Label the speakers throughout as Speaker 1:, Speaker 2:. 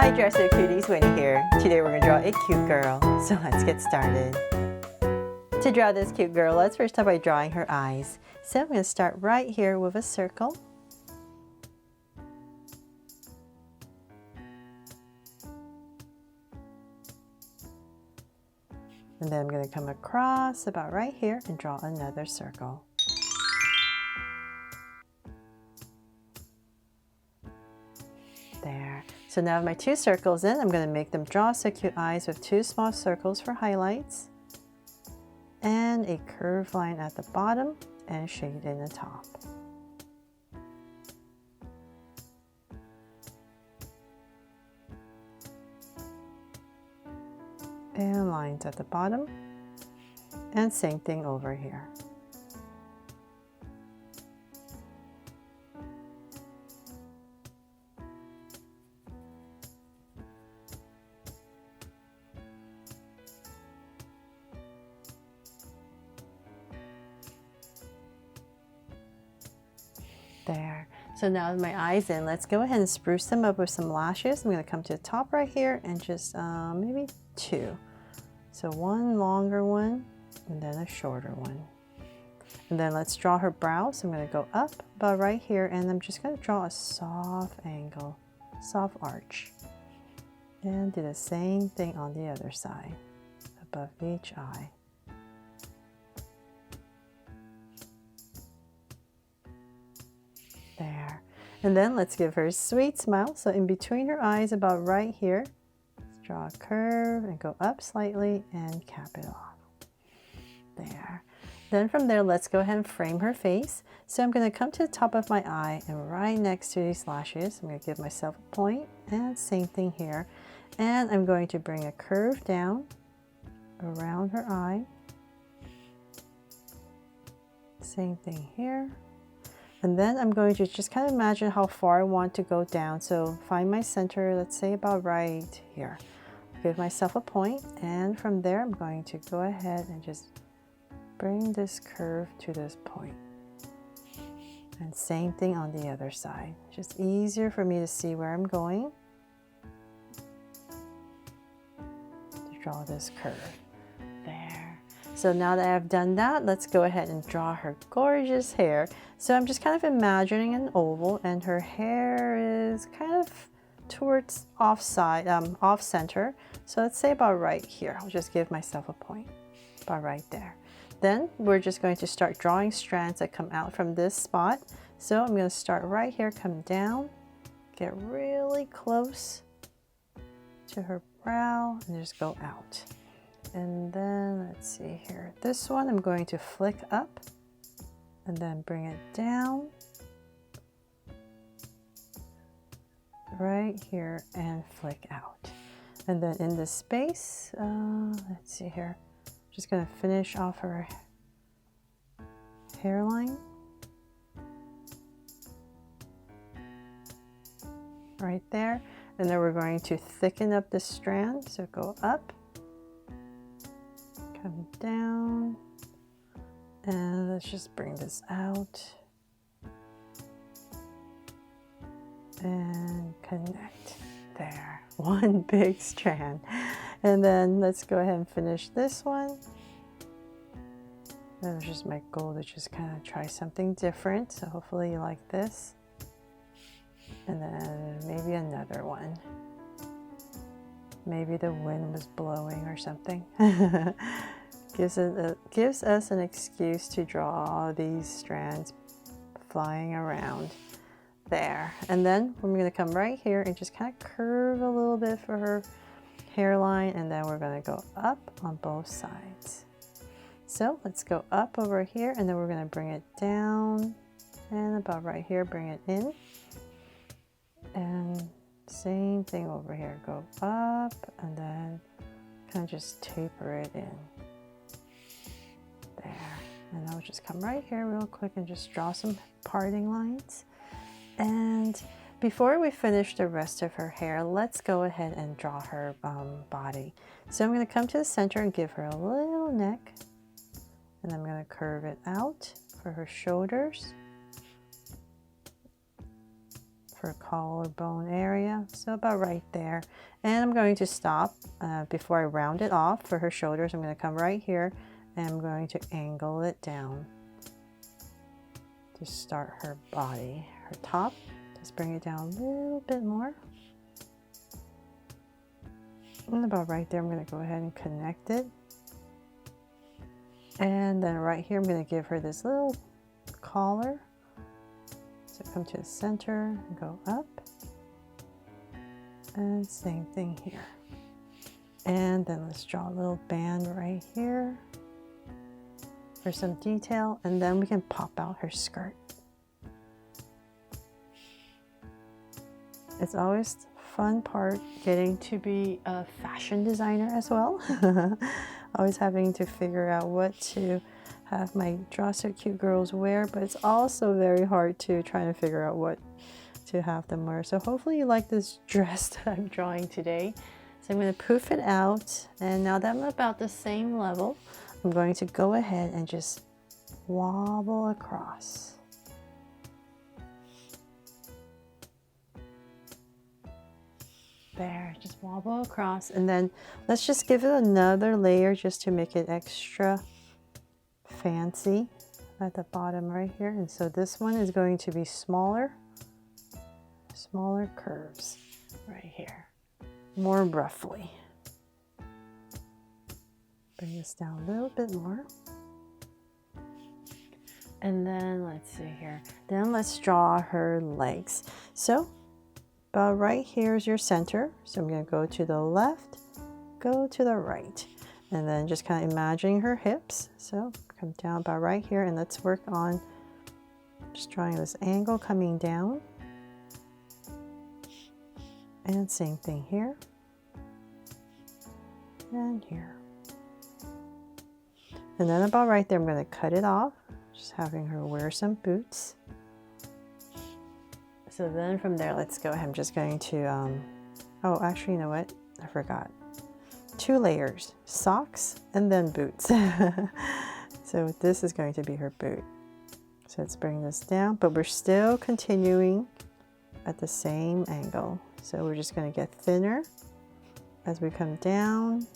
Speaker 1: Hi Dresser Cuties, Winnie here. Today we're going to draw a cute girl, so let's get started. To draw this cute girl, let's first start by drawing her eyes. So I'm going to start right here with a circle. And then I'm going to come across about right here and draw another circle. There. So now with my two circles in, I'm going to make them draw so cute eyes with two small circles for highlights and a curved line at the bottom and shade in the top. And lines at the bottom, and same thing over here. There. So now with my eyes in, let's go ahead and spruce them up with some lashes. I'm going to come to the top right here and just maybe two. So one longer one and then a shorter one. And then let's draw her brow. So I'm going to go up about right here and I'm just going to draw a soft angle, soft arch. And do the same thing on the other side, above each eye. There. And then let's give her a sweet smile. So in between her eyes, about right here, let's draw a curve and go up slightly and cap it off. There. Then from there, let's go ahead and frame her face. So I'm going to come to the top of my eye and right next to these lashes, I'm going to give myself a point and same thing here. And I'm going to bring a curve down around her eye. Same thing here. And then I'm going to just kind of imagine how far I want to go down. So find my center, let's say about right here. Give myself a point, and from there I'm going to go ahead and just bring this curve to this point. And same thing on the other side. Just easier for me to see where I'm going to draw this curve. There. So now that I've done that, let's go ahead and draw her gorgeous hair. So I'm just kind of imagining an oval and her hair is kind of towards off center. So let's say about right here. I'll just give myself a point, about right there. Then we're just going to start drawing strands that come out from this spot. So I'm going to start right here, come down, get really close to her brow and just go out. And then let's see here, this one I'm going to flick up and then bring it down right here and flick out. And then in this space, let's see here, just going to finish off her hairline right there. And then we're going to thicken up the strand, so go up, come down, and let's just bring this out and connect. There, one big strand. And then let's go ahead and finish this one. That was just my goal to just kind of try something different, so hopefully you like this. And then maybe another one. Maybe the wind was blowing or something. Gives us an excuse to draw these strands flying around. There. And then we're going to come right here and just kind of curve a little bit for her hairline, and then we're going to go up on both sides. So let's go up over here, and then we're going to bring it down, and about right here, bring it in. And same thing over here, go up and then kind of just taper it in. There. And I'll just come right here real quick and just draw some parting lines. And before we finish the rest of her hair, let's go ahead and draw her body. So I'm going to come to the center and give her a little neck. And I'm going to curve it out for her shoulders. for collarbone area, so about right there. And I'm going to stop before I round it off for her shoulders. I'm going to come right here and I'm going to angle it down to start her body. Her top, just bring it down a little bit more. And about right there, I'm going to go ahead and connect it. And then right here, I'm going to give her this little collar. So come to the center and go up. And same thing here. And then let's draw a little band right here for some detail. And then we can pop out her skirt. It's always the fun part getting to be a fashion designer as well. Always having to figure out what to have my Draw So Cute girls wear, but it's also very hard to try to figure out what to have them wear. So hopefully you like this dress that I'm drawing today. So I'm going to poof it out, and now that I'm about the same level, I'm going to go ahead and just wobble across. There, just wobble across, and then let's just give it another layer just to make it extra fancy at the bottom right here. And so this one is going to be smaller curves right here, more roughly. Bring this down a little bit more. And then let's see here. Then let's draw her legs. So about right here is your center. So I'm going to go to the left, go to the right, and then just kind of imagining her hips. So come down about right here, and let's work on just drawing this angle coming down. And same thing here and here. And then about right there, I'm going to cut it off, just having her wear some boots. So then from there, let's go ahead. I'm just going to, oh, actually, you know what? I forgot. 2 layers, socks and then boots. So this is going to be her boot. So let's bring this down, but we're still continuing at the same angle. So we're just going to get thinner as we come down.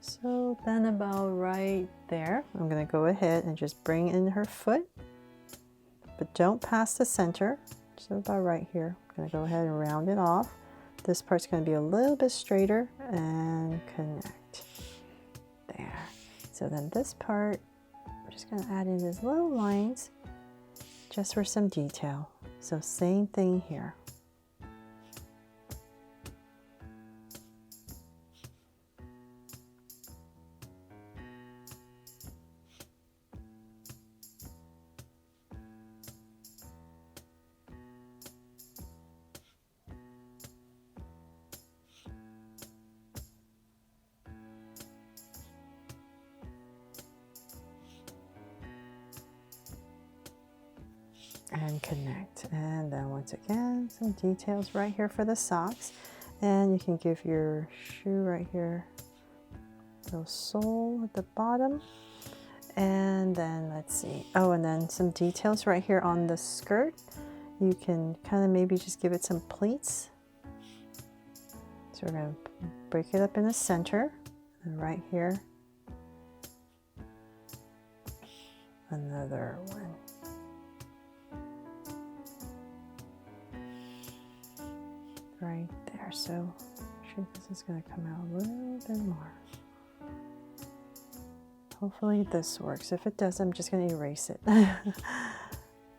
Speaker 1: So then about right there, I'm going to go ahead and just bring in her foot, but don't pass the center. So about right here, I'm going to go ahead and round it off. This part's going to be a little bit straighter and connect. There. So then this part, we're just going to add in these little lines just for some detail. So same thing here. And connect, and then once again some details right here for the socks, and you can give your shoe right here a little sole at the bottom. And then let's see, oh, and then some details right here on the skirt. You can kind of maybe just give it some pleats. So we're going to break it up in the center, and right here another one. Right there. So I'm sure this is going to come out a little bit more. Hopefully this works. If it does, I'm just going to erase it.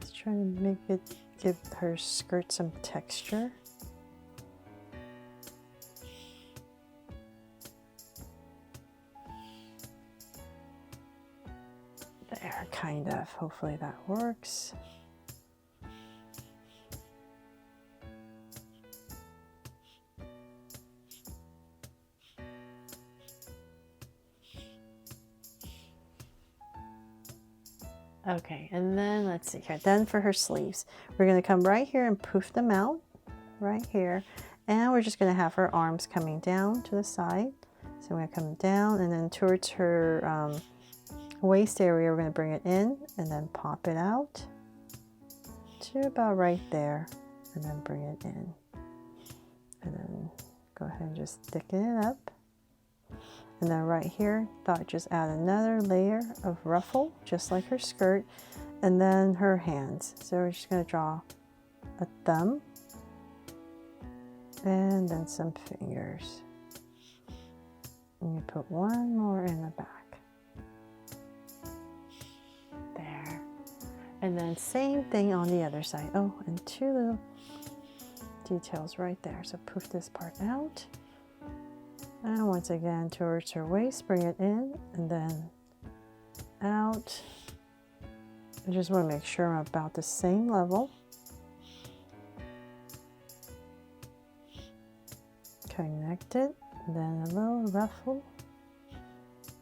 Speaker 1: Just trying to make it give her skirt some texture. There, kind of. Hopefully that works. Okay, and then let's see here. Then for her sleeves, we're going to come right here and poof them out right here. And we're just going to have her arms coming down to the side. So we're going to come down, and then towards her waist area, we're going to bring it in and then pop it out to about right there, and then bring it in. And then go ahead and just thicken it up. And then right here, thought just add another layer of ruffle, just like her skirt, and then her hands. So we're just gonna draw a thumb, and then some fingers. And you put one more in the back. There. And then same thing on the other side. Oh, and two little details right there. So poof this part out. And once again towards her waist, bring it in and then out. I just want to make sure I'm about the same level. Connect it, then a little ruffle.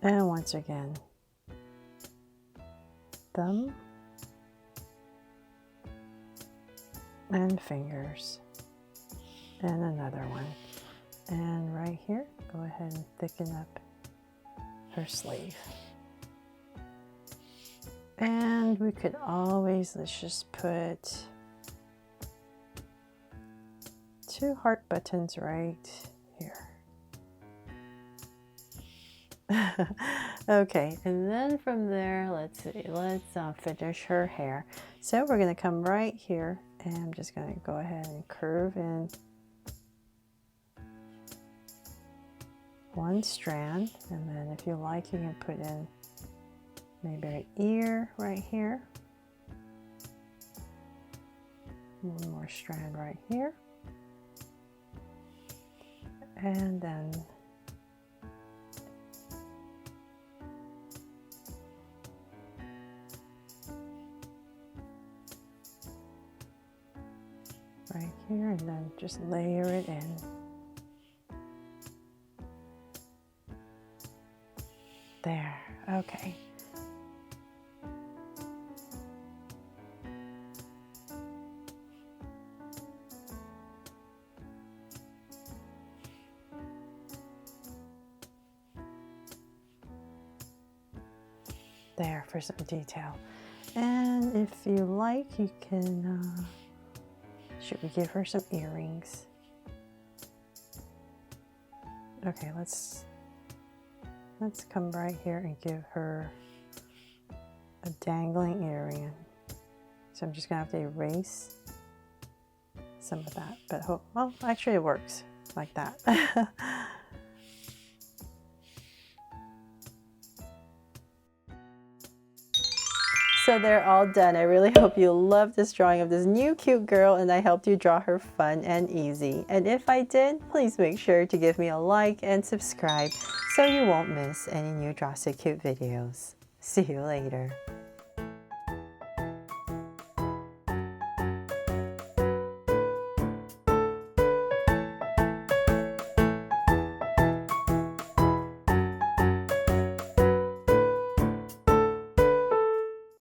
Speaker 1: And once again, thumb and fingers. And another one. And right here, go ahead and thicken up her sleeve. And we could always, let's just put 2 heart buttons right here. Okay, and then from there, let's see, let's finish her hair. So we're gonna come right here, and I'm just gonna go ahead and curve in one strand, and then if you like, you can put in maybe an ear right here. One more strand right here. And then right here, and then just layer it in. There, okay. There for some detail. And if you like, you can, should we give her some earrings? Okay, let's come right here and give her a dangling earring. So I'm just gonna have to erase some of that, but well, actually it works like that. So they're all done. I really hope you love this drawing of this new cute girl, and I helped you draw her fun and easy. And if I did, please make sure to give me a like and subscribe so you won't miss any new Draw So Cute videos. See you later.